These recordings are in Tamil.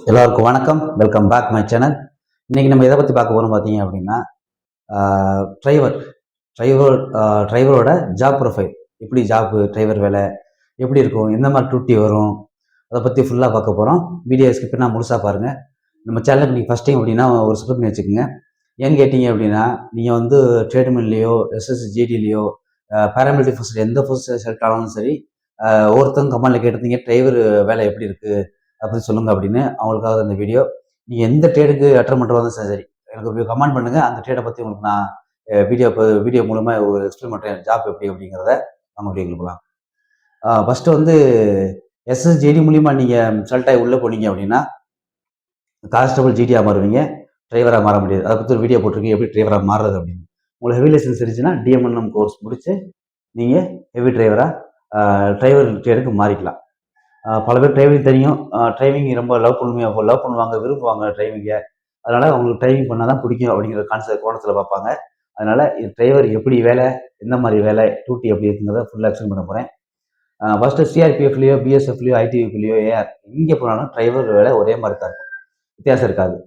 எல்லாருக்கும் வணக்கம். Welcome back my channel. இன்னைக்கு நம்ம எதை பற்றி பார்க்க போகிறோம் பார்த்தீங்க அப்படின்னா, டிரைவர் டிரைவர் டிரைவரோட ஜாப் ப்ரொஃபைல். எப்படி டிரைவர் வேலை எப்படி இருக்கும், எந்த மாதிரி டூட்டி வரும், அதை பற்றி ஃபுல்லாக பார்க்க போகிறோம். வீடியோ ஸ்கிப் பண்ணால் முழுசாக பாருங்கள். நம்ம சேனலுக்கு நீங்கள் ஃபஸ்ட் டைம் அப்படின்னா ஒரு சப்ஸ்கிரைப் பண்ணி வச்சுக்கோங்க. ஏன்னு கேட்டிங்க அப்படின்னா, நீங்கள் வந்து ட்ரேட்மில்லையோ எஸ்எஸ்ஜிடிலையோ பேராமிலிட்டரி ஃபோர்ஸில் எந்த ஃபோர்ஸ் செலக்ட் ஆனாலும் சரி, ஒருத்தவங்க கமெண்டில் கேட்டிருந்தீங்க டிரைவர் வேலை எப்படி இருக்குது அப்படி சொல்லுங்க அப்படின்னு. அவங்களுக்காக அந்த வீடியோ. நீங்கள் எந்த ட்ரேடுக்கு அட்டன் பண்ணுறதா சரி, எனக்கு கமெண்ட் பண்ணுங்கள். அந்த ட்ரேடை பற்றி உங்களுக்கு நான் வீடியோ மூலமாக ஒரு எக்ஸ்பிளைன் பண்ணுறேன், ஜாப் எப்படி அப்படிங்கிறத நம்ம வீடியோக்கு போகலாம். ஃபஸ்ட்டு வந்து எஸ்எஸ்ஜிடி மூலிமா நீங்கள் செலக்ட் ஆகி உள்ளே போனீங்க அப்படின்னா கான்ஸ்டபிள் ஜிடியாக மாறுவீங்க, டிரைவராக மாற முடியாது. அதை பற்றி ஒரு வீடியோ போட்டிருக்கீங்க எப்படி டிரைவராக மாறுறது அப்படின்னு. உங்களுக்கு ஹெவி லைசன்ஸ் இருந்துச்சுன்னா டிஎம்என்எம் கோர்ஸ் முடிச்சு நீங்கள் ஹெவி டிரைவர் ட்ரேடுக்கு மாறிக்கலாம். பல பேர் டிரைவிங் தெரியும், டிரைவிங் ரொம்ப லவ் பண்ணுவாங்க, விரும்புவாங்க டிரைவிங்கை. அதனால் அவங்களுக்கு டிரைவிங் பண்ணால் தான் பிடிக்கும் அப்படிங்கிற கோணத்தில் பார்ப்பாங்க. அதனால் டிரைவர் எப்படி வேலை, எந்த மாதிரி வேலை, டியூட்டி எப்படி இருக்குங்கிறத ஃபுல்லாக எக்ஸ்பிளைன் பண்ண போகிறேன். ஃபஸ்ட்டு சிஆர்பிஎஃப்லையோ பிஎஸ்எஃப்லையோ ஐடிவிலையோ ஏஆர் இங்கே போனாலும் டிரைவர் வேலை ஒரே மாதிரி தான் இருக்கும், வித்தியாசம் இருக்காது.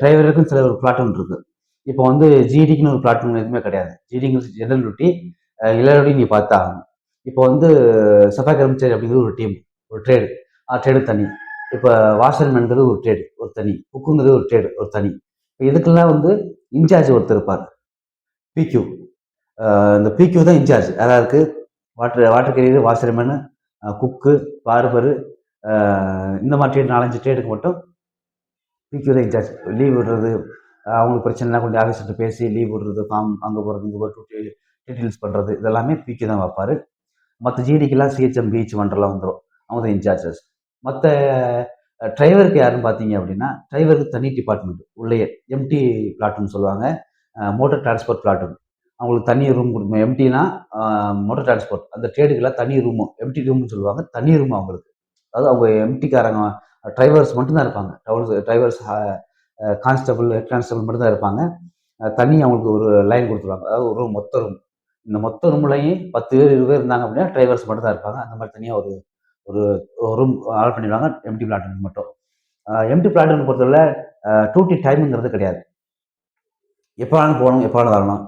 டிரைவருக்கும் சில ஒரு பிளாட்டூன் இருக்குது. இப்போ வந்து ஜிடிக்குன்னு ஒரு பிளாட்டூன் எதுவுமே கிடையாது. ஜிடிங்கிறது ஜெனரல் டியூட்டி, எல்லாரோடையும் நீ பார்த்தா ஆகணும். இப்போ வந்து சஃபா கர்மச்சாரி அப்படிங்கிறது ஒரு டீம், ஒரு ட்ரேடு தனி. இப்போ வாஷர்மேன்கிறது ஒரு ட்ரேடு, ஒரு தனி. குக்குங்கிறது ஒரு ட்ரேடு, ஒரு தனி. இப்போ இதுக்கெல்லாம் வந்து இன்சார்ஜ் ஒருத்தர் இருப்பார், பிக்யூ. இந்த பிக்யூ தான் இன்சார்ஜ். யாராருக்கு வாட்டர் கேரியர், வாஷர்மேனு, குக்கு, பார்பரு, இந்த மாதிரி ட்ரேட் 4-5 ட்ரேடுக்கு மட்டும் பிக்யூ தான் இன்சார்ஜ். லீவ் விடுறது, அவங்களுக்கு பிரச்சனைலாம் கொஞ்சம் ஆஃபீஸர்கிட்ட பேசி லீவ் விடுறது, ஃபார்ம் அங்கே போகிறது, இங்கே போகிறது, டீட்டெயில்ஸ் பண்ணுறது, இதெல்லாமே பிக்யூ தான் வைப்பார். மற்ற ஜிடிக்கெல்லாம் சிஹெச்எம் பீச் மண்டலம் வந்துடும், அவங்க தான் இன்சார்ஜஸ். மற்ற டிரைவருக்கு யாருன்னு பார்த்தீங்க அப்படின்னா, டிரைவருக்கு தனி டிபார்ட்மெண்ட் உள்ளே எம்டி பிளாட்டுன்னு சொல்லுவாங்க, மோட்டர் டிரான்ஸ்போர்ட் பிளாட்டுன்னு. அவங்களுக்கு தனி ரூம் கொடுக்கணும். எம்டினா மோட்டர் டிரான்ஸ்போர்ட், அந்த ட்ரேடுக்கெல்லாம் தனி ரூமு, எம்டி ரூம்னு சொல்லுவாங்க, தனி ரூம் அவங்களுக்கு. அதாவது அவங்க எம்டிக்காரங்க டிரைவர்ஸ் மட்டும்தான் இருப்பாங்க. டிரைவர்ஸ், கான்ஸ்டபிள், ஹெட் கான்ஸ்டபிள் மட்டும்தான் இருப்பாங்க. தனி அவங்களுக்கு ஒரு லைன் கொடுத்துருவாங்க, அதாவது ஒரு மொத்த ரூம். இந்த மொத்த ரூம்லையும் 10 பேர் 20 பேர் இருந்தாங்க அப்படின்னா டிரைவர்ஸ் மட்டும் தான் இருப்பாங்க. அந்த மாதிரி தனியாக ஒரு ஒரு ரூம் ஆட் பண்ணிடுவாங்க எம்டி பிளாட்டுக்கு மட்டும். எம்டி பிளாட்டுன்னு பொறுத்தவரை டியூட்டி டைமுங்கிறது கிடையாது. எப்போ வேணாலும் போகணும், எப்போ வேணாலும் வரணும்.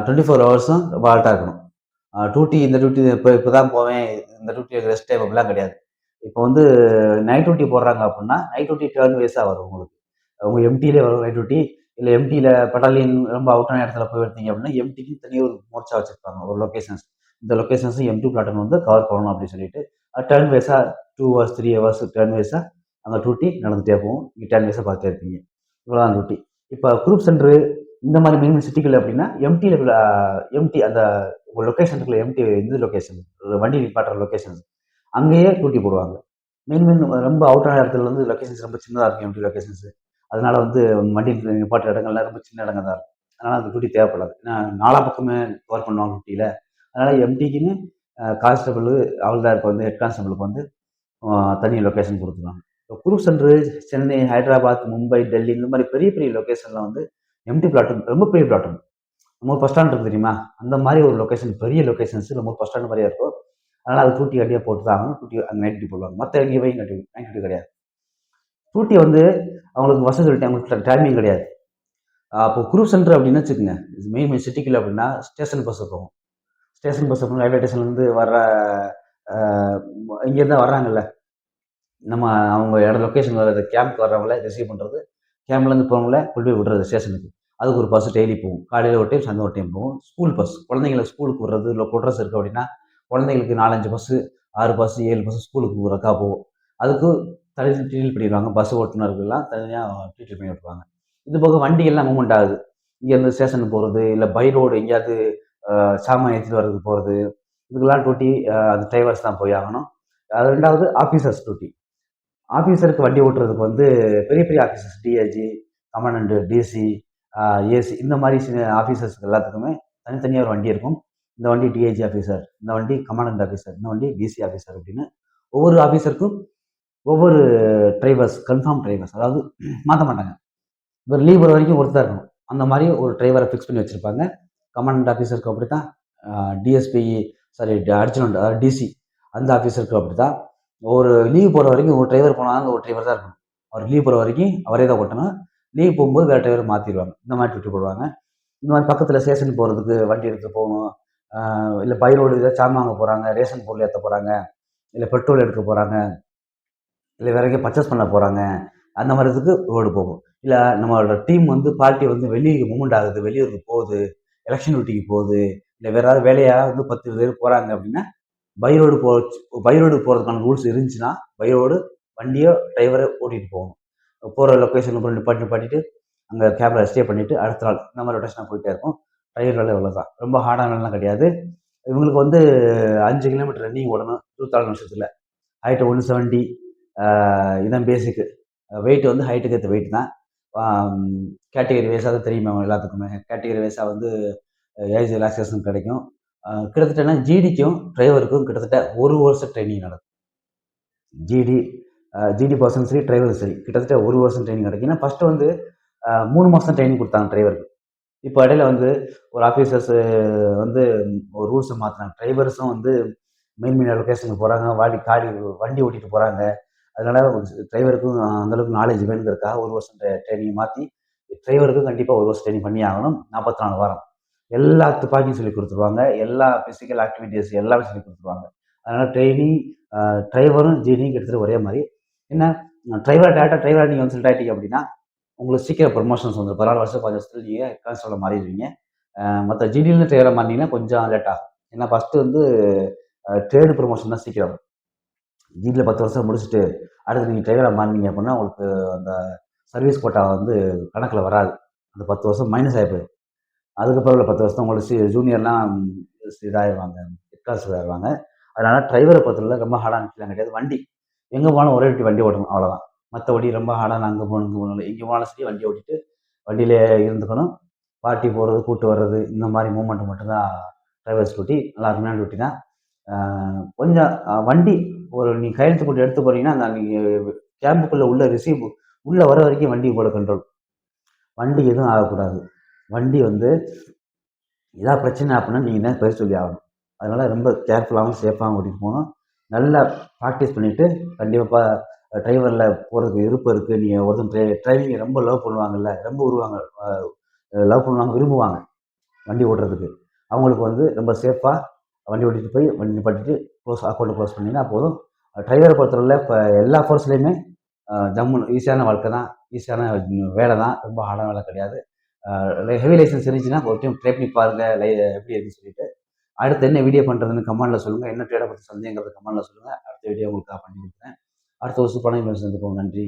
24 ஹவர்ஸும் வால்ட்டாக இருக்கணும். இந்த டியூட்டி இப்போ தான் போவேன், இந்த டியூட்டி ரெஸ்ட் டைம் அப்படிலாம் கிடையாது. இப்போ வந்து நைட் டியூட்டி போடுறாங்க அப்படின்னா நைட் டியூட்டி டேர்ன் வைஸாக வரும் உங்களுக்கு. உங்க எம்டிலே வரும் நைட் டியூட்டி. இல்லை எம்டியில் பட்டாலியன் ரொம்ப அவுட்டான இடத்துல போய் எடுத்தீங்க அப்படின்னா எம்டிக்கு தனியாக ஒரு மோர்ச்சா வச்சுருப்பாங்க, ஒரு லொக்கேஷன்ஸ். இந்த லொக்கேஷன்ஸும் எம்டி பிளாட்டன் வந்து கவர் பண்ணணும் அப்படின்னு சொல்லிட்டு டேர்ன் வைஸாக 2 ஹவர்ஸ் 3 ஹவர்ஸ் டேர்ன் வைஸாக அங்கே டியூட்டி நடந்துகிட்டே போகும். நீங்கள் டேர்ன் வைஸாக பார்த்துட்டே இருப்பீங்க. இவ்வளோதான் டியூட்டி. இப்போ குரூப் சென்டரு இந்த மாதிரி மெயின் சிட்டிகள் அப்படின்னா எம்டி அந்த உங்கள் லொக்கேஷன் இருக்குல்ல, எம்டி இந்த லொக்கேஷன், வண்டி நிப்பாட்டுற லொக்கேஷன்ஸ், அங்கேயே டியூட்டி போடுவாங்க. மெயின் ரொம்ப அவுட்டான இடத்துல வந்து லொக்கேஷன்ஸ் ரொம்ப சின்னதாக இருக்கும் எம்டி லொக்கேஷன்ஸ். அதனால வந்து வண்டி நிப்பாட்டுற இடங்கள்லாம் ரொம்ப சின்ன இடங்கள் தான் இருக்கும். அதனால் அந்த டியூட்டி தேவைப்படாது. ஏன்னா 4 பக்கமே கவர் பண்ணுவாங்க டியூட்டியில். அதனால் எம்டிக்குன்னு கான்ஸ்டபிள், அவள்தாருக்கு வந்து ஹெட் கான்ஸ்டபிளுக்கு வந்து தனி லொக்கேஷன் கொடுத்துருவாங்க. இப்போ குரூப் சென்டரு சென்னை, ஹைதராபாத், மும்பை, டெல்லி இந்த மாதிரி பெரிய பெரிய லொக்கேஷன்லாம் வந்து எம்டி பிளாட்டன், ரொம்ப பெரிய பிளாட்டன். நம்ம பஸ் ஸ்டாண்ட் இருக்குது தெரியுமா, அந்த மாதிரி ஒரு லொக்கேஷன், பெரிய லொக்கேஷன்ஸ் நம்ம பஸ் ஸ்டாண்ட் மாதிரியே இருக்கும். அதனால் அது டியூட்டி கட்டியாக போட்டு தான் ஆகணும். டியூட்டி அங்கே நைட் டியூட்டி போடுவாங்க. மற்ற எங்கேயும் நைட் டியூட்டி கிடையாது. டியூட்டி வந்து அவங்களுக்கு வசதி சொல்லிட்டு அவங்களுக்கு டைமிங் கிடையாது. அப்போ குரூப் சென்டர் அப்படின்னு வச்சுக்கோங்க, மெயின் சிட்டிக்குள்ள அப்படின்னா ஸ்டேஷன் பஸ் போகும். ஸ்டேஷன் பஸ் போகும், ரயில்வே ஸ்டேஷன்லேருந்து வர்ற இங்கேருந்து வர்றாங்கல்ல, நம்ம அவங்க லொக்கேஷன் வர்றது, கேம்ப்க்கு வர்றவங்கள ரிசீவ் பண்ணுறது, கேம்ப்லேருந்து போகிறவங்கள கொண்டு போய் விடுறது ஸ்டேஷனுக்கு. அதுக்கு ஒரு பஸ் டெய்லி போகும். காலையில் ஒரு டைம், சாயந்தரம் ஒரு டைம் போகும். ஸ்கூல் பஸ், குழந்தைங்களை ஸ்கூலுக்கு விடுறது, இல்லை கொட்ரஸ் இருக்குது அப்படின்னா குழந்தைங்களுக்கு 4-5 பஸ்ஸு, 6 பஸ்ஸு 7 பஸ்ஸு ஸ்கூலுக்கு விடுறக்கா போகும். அதுக்கு தனி டீட்டெயில் பண்ணிடுவாங்க. பஸ் ஓட்டுநர்கள்லாம் தனியாக டீட்டெயில் பண்ணி விட்டுருவாங்க. இது போக வண்டிகள்லாம் மூவ்மெண்ட் ஆகுது. இங்கேருந்து ஸ்டேஷனுக்கு போகிறது, இல்லை பை ரோடு எங்கேயாவது சாமான் ஏற்றிட்டு வர்றதுக்கு போகிறது, இதுக்கெல்லாம் டியூட்டி அந்த டிரைவர்ஸ் தான் போய் ஆகணும். அது 2வது ஆஃபீஸர்ஸ் டியூட்டி. ஆஃபீஸருக்கு வண்டி ஓட்டுறதுக்கு வந்து பெரிய பெரிய ஆஃபீஸர்ஸ், டிஐஜி, கமாண்டன்ட்டு, டிசி, ஏசி, இந்த மாதிரி ஆஃபீஸர்ஸ்க்கு எல்லாத்துக்குமே தனித்தனியாக ஒரு வண்டி இருக்கும். இந்த வண்டி டிஐஜி ஆஃபீஸர், இந்த வண்டி கமாண்டன்ட் ஆஃபீஸர், இந்த வண்டி டிசி ஆஃபீஸர் அப்படின்னு ஒவ்வொரு ஆஃபீஸருக்கும் ஒவ்வொரு டிரைவர்ஸ், கன்ஃபார்ம் டிரைவர்ஸ், அதாவது மாற்ற மாட்டாங்க. இப்போ லீவ் வர வரைக்கும் ஒருத்தர் இருக்கணும். அந்த மாதிரி ஒரு டிரைவரை ஃபிக்ஸ் பண்ணி வச்சுருப்பாங்க. கமாண்டன்ட் ஆஃபீஸருக்கு அப்படி தான், டிஎஸ்பி, சாரி அடிஷனல், அதாவது டிசி, அந்த ஆஃபீஸருக்கு அப்படி தான். ஒரு லீவ் போகிற வரைக்கும் ஒரு டிரைவர் போனால் அந்த ஒரு டிரைவர் தான் இருக்கணும். அவர் லீவ் போகிற வரைக்கும் அவரே தான் ஓட்டணும். லீவ் போகும்போது வேறு டிரைவர் மாற்றிடுவாங்க. இந்த மாதிரி டியூட்டி போடுவாங்க. இந்த மாதிரி பக்கத்தில் ஸ்டேஷன் போகிறதுக்கு வண்டி எடுத்துகிட்டு போகணும். இல்லை பை ரோடு ஏதாவது சாமான் வாங்க போகிறாங்க, ரேஷன் பொருள் ஏற்ற போகிறாங்க, இல்லை பெட்ரோல் எடுக்க போகிறாங்க, இல்லை வேற எங்கேயும் பர்ச்சேஸ் பண்ண போகிறாங்க, அந்த மாதிரி இதுக்கு ரோடு போகும். இல்லை நம்மளோட டீம் வந்து பார்ட்டி வந்து வெளியூருக்கு மூவ்மெண்ட் ஆகுது, வெளியூருக்கு போகுது, எலெக்ஷன் டியூட்டிக்கு போகுது, இல்லை வேற ஏதாவது வேலையாக வந்து 10 பேர் போகிறாங்க அப்படின்னா பை ரோடு பை ரோடு போகிறதுக்கான ரூல்ஸ் இருந்துச்சுன்னா பை ரோடு வண்டியோ டிரைவரை ஓட்டிகிட்டு போகணும். போகிற லொக்கேஷனுக்கு போய் நிப்பாட்டிட்டு அங்கே கேபில் ஸ்டே பண்ணிவிட்டு அடுத்த நாள் இந்த மாதிரி ரொட்டேஷனாக போயிட்டே இருக்கும். டிரைவர் வேலை இவ்வளோதான், ரொம்ப ஹார்டான வேலைலாம் கிடையாது. இவங்களுக்கு வந்து 5 கிலோமீட்டர் ரன்னிங் ஓடணும் 24 நிமிஷத்தில். ஹைட்டு 170, இதான் பேசிக்கு. வெயிட் வந்து ஹைட்டுக்கு ஏற்ற வெயிட் தான். கேட்டகரி வைஸாக தான் தெரியுமா அவங்க எல்லாத்துக்குமே. கேட்டகரி வைஸாக வந்து ஏஜ் ரிலாக்ஸேஷன் கிடைக்கும். கிட்டத்தட்ட ஜிடிக்கும் டிரைவருக்கும் கிட்டத்தட்ட 1 வருஷம் ட்ரைனிங் நடக்கும். ஜிடி பர்சனும் சரி, டிரைவரும் சரி, கிட்டத்தட்ட 1 வருஷம் ட்ரைனிங் நடக்கும். ஏன்னா ஃபஸ்ட்டு வந்து 3 மாதம் ட்ரைனிங் கொடுத்தாங்க டிரைவருக்கு. இப்போ இடையில வந்து ஒரு ஆஃபீஸர்ஸ் வந்து ஒரு ரூல்ஸை மாற்றினாங்க. டிரைவர்ஸும் வந்து மெயின் லொக்கேஷனுக்கு போகிறாங்க, வண்டி ஓட்டிகிட்டு போகிறாங்க. அதனால டிரைவருக்கும் அந்தளவுக்கு நாலேஜ் வேணுங்கிறதுக்காக 1 வருஷம் ட்ரைனிங் மாற்றி டிரைவருக்கும் கண்டிப்பாக 1 வருஷம் ட்ரைனிங் பண்ணி ஆகணும். 44 வாரம் எல்லா துப்பாக்கியும் சொல்லி கொடுத்துருவாங்க, எல்லா ஃபிசிக்கல் ஆக்டிவிட்டீஸ் எல்லாமே சொல்லி கொடுத்துருவாங்க. அதனால் டிரைவரும் ஜிடியும் கிட்டத்தட்ட ஒரே மாதிரி. என்ன டிரைவராக நீங்கள் வந்து செலக்ட் ஆகிட்டீங்க அப்படின்னா உங்களுக்கு சீக்கிரம் ப்ரொமோஷன்ஸ் வந்துடும். 14 வருஷம் 15 வருஷத்துல நீங்கள் கான்ஸ்டபிளாக மாறிடுவீங்க. மற்ற ஜிடியில் டிரைவராக மாறினீங்கன்னா கொஞ்சம் லேட் ஆகும். ஏன்னா ஃபஸ்ட்டு வந்து ட்ரேடு ப்ரொமோஷன் தான் சீக்கிரம். ஜிடியில் 10 வருஷம் முடிச்சுட்டு அடுத்து நீங்கள் டிரைவராக மாறினீங்க அப்படின்னா உங்களுக்கு அந்த சர்வீஸ் கோட்டா வந்து கணக்கில் வராது. அந்த 10 வருஷம் மைனஸ் ஆகி போயிடும். அதுக்கப்புறம் உள்ள 10 வருஷம் உங்களுக்கு ஜூனியர்லாம் இதாகிடுவாங்க, ஹெட் கான்ஸ்டபிள் ஆகிடுவாங்க. அதனால் டிரைவரை பொறுத்தவரை ரொம்ப ஹார்டான விஷயம் கிடையாது. வண்டி எங்கே போனாலும் ஒரே வண்டி ஓட்டணும், அவ்வளோதான். மற்றபடி ரொம்ப ஹார்டான அங்கே போகணும் இங்கே போகணும், எங்கே போனாலும் சரி வண்டி ஓட்டிட்டு வண்டியிலே இருந்துக்கணும். பார்ட்டி போகிறது, கூட்டு வர்றது, இந்த மாதிரி மூமெண்ட் மட்டும்தான் டிரைவர்ஸ் டியூட்டி. நல்லா அருமையான டியூட்டி தான். கொஞ்சம் வண்டி ஒரு நீங்கள் கையெழுத்து போட்டு எடுத்து போகிறீங்கன்னா அந்த நீங்கள் கேம்புக்குள்ளே உள்ள ரிசீவ் உள்ளே வர வரைக்கும் வண்டி போட கண்ட்ரோல். வண்டி எதுவும் ஆகக்கூடாது. வண்டி வந்து ஏதாவது பிரச்சனை அப்படின்னா நீங்கள் தான் பேர் சொல்லி ஆகணும். அதனால் ரொம்ப கேர்ஃபுல்லாகவும் சேஃபாகவும் ஓட்டிகிட்டு போகணும். நல்லா ப்ராக்டிஸ் பண்ணிவிட்டு கண்டிப்பாக டிரைவரில் போகிறதுக்கு விருப்பம் இருக்குது. நீங்கள் ஒருத்தன் டிரைவிங்கை ரொம்ப லவ் பண்ணுவாங்கல்ல, ரொம்ப லவ் பண்ணுவாங்க, விரும்புவாங்க வண்டி ஓட்டுறதுக்கு. அவங்களுக்கு வந்து ரொம்ப சேஃபாக வண்டி ஓட்டிகிட்டு போய் வண்டி நிப்பாட்டிட்டு அக்கௌண்ட்டை க்ளோஸ் பண்ணிங்கன்னா போதும். டிரைவரை பொறுத்தவரையில் இப்போ எல்லா ஃபோர்ஸ்லேயுமே ஜம்முன்னு ஈஸியான வாழ்க்கை தான், ஈஸியான வேலை தான், ரொம்ப ஹார்டான வேலை கிடையாது. ஹெவி லைசன்ஸ் இருந்துச்சுன்னா ஒரு டைம் ட்ரை பண்ணி பாருங்கள் எப்படி இருக்குன்னு சொல்லிட்டு. அடுத்து என்ன வீடியோ பண்ணுறதுன்னு கமெண்ட்டில் சொல்லுங்கள். என்ன ட்ரேடை பற்றி சந்தேகங்கிறது கமெண்ட்டில் சொல்லுங்கள். அடுத்த வீடியோ உங்களுக்கு பண்ணி கொடுக்குறேன். அடுத்த ஒரு சூப்பரான சந்திப்போம். நன்றி.